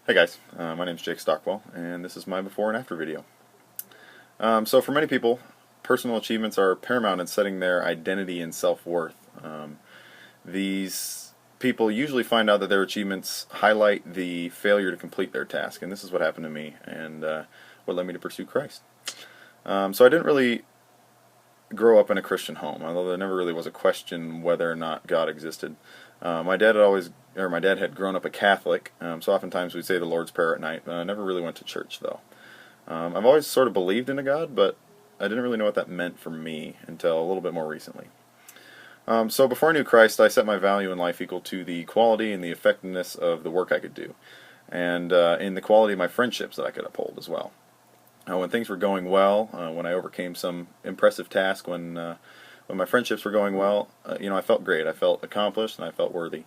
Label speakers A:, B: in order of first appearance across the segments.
A: Hey guys, my name is Jake Stockwell, and this is my before and after video. So for many people, personal achievements are paramount in setting their identity and self-worth. These people usually find out that their achievements highlight the failure to complete their task, and this is what happened to me, and what led me to pursue Christ. So I didn't really grow up in a Christian home, although there never really was a question whether or not God existed. My dad had grown up a Catholic, so oftentimes we'd say the Lord's Prayer at night. I never really went to church though. I've always sort of believed in a God, but I didn't really know what that meant for me until a little bit more recently. So before I knew Christ, I set my value in life equal to the quality and the effectiveness of the work I could do, and in the quality of my friendships that I could uphold as well. When things were going well, when I overcame some impressive task, when my friendships were going well, I felt great. I felt accomplished, and I felt worthy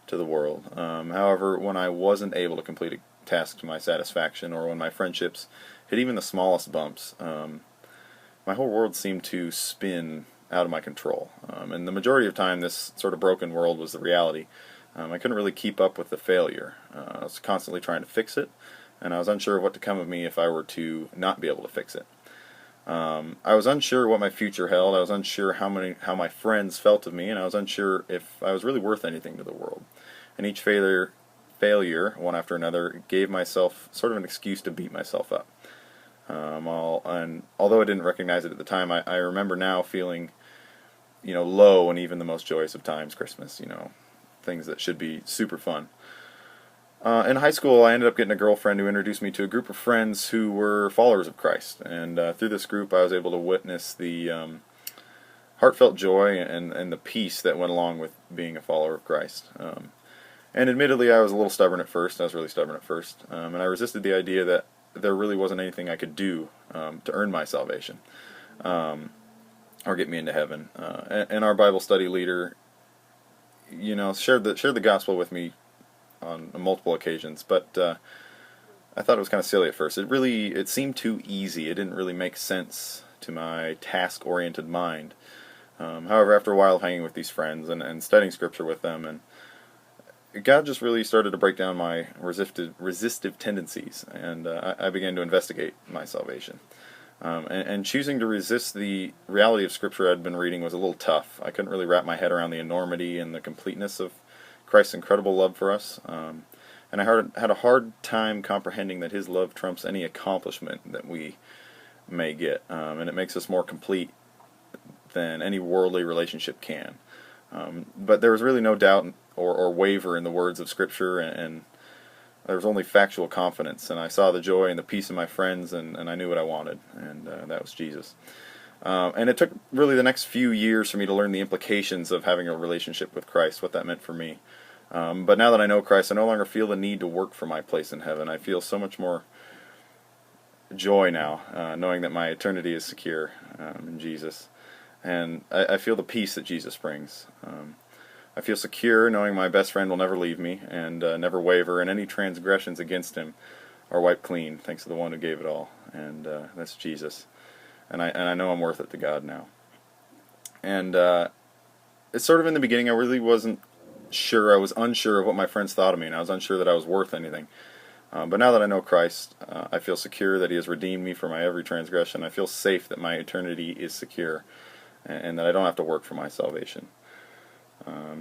A: to the world. However, when I wasn't able to complete a task to my satisfaction, or when my friendships hit even the smallest bumps, my whole world seemed to spin out of my control. And the majority of time, this sort of broken world was the reality. I couldn't really keep up with the failure. I was constantly trying to fix it, and I was unsure of what to come of me if I were to not be able to fix it. I was unsure what my future held. I was unsure how my friends felt of me, and I was unsure if I was really worth anything to the world. And each failure, one after another, gave myself sort of an excuse to beat myself up. And although I didn't recognize it at the time, I remember now feeling, low in even the most joyous of times, Christmas. Things that should be super fun. In high school, I ended up getting a girlfriend who introduced me to a group of friends who were followers of Christ. And through this group, I was able to witness the heartfelt joy and the peace that went along with being a follower of Christ. And admittedly, I was a little stubborn at first. I was really stubborn at first. And I resisted the idea that there really wasn't anything I could do to earn my salvation or get me into heaven. And our Bible study leader, shared the gospel with me on multiple occasions, but I thought it was kind of silly at first. It seemed too easy. It didn't really make sense to my task-oriented mind. However, after a while of hanging with these friends and studying Scripture with them, and God just really started to break down my resistive tendencies, and I began to investigate my salvation. And choosing to resist the reality of Scripture I'd been reading was a little tough. I couldn't really wrap my head around the enormity and the completeness of Christ's incredible love for us, and I had a hard time comprehending that His love trumps any accomplishment that we may get, and it makes us more complete than any worldly relationship can. But there was really no doubt or waver in the words of Scripture, and there was only factual confidence, and I saw the joy and the peace of my friends, and I knew what I wanted, and that was Jesus. And it took really the next few years for me to learn the implications of having a relationship with Christ, what that meant for me. But now that I know Christ, I no longer feel the need to work for my place in heaven. I feel so much more joy now, knowing that my eternity is secure in Jesus. And I feel the peace that Jesus brings. I feel secure knowing my best friend will never leave me and never waver, and any transgressions against Him are wiped clean, thanks to the one who gave it all, and that's Jesus. And I know I'm worth it to God now. And it's sort of in the beginning I really wasn't sure. I was unsure of what my friends thought of me, and I was unsure that I was worth anything. But now that I know Christ, I feel secure that He has redeemed me from my every transgression. I feel safe that my eternity is secure, and that I don't have to work for my salvation.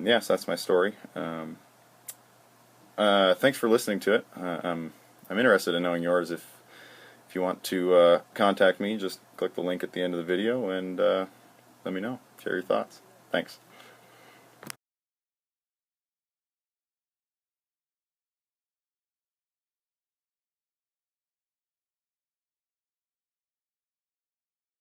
A: Yes, that's my story. Thanks for listening to it. I'm interested in knowing yours. If you want to contact me, just click the link at the end of the video and let me know. Share your thoughts. Thanks.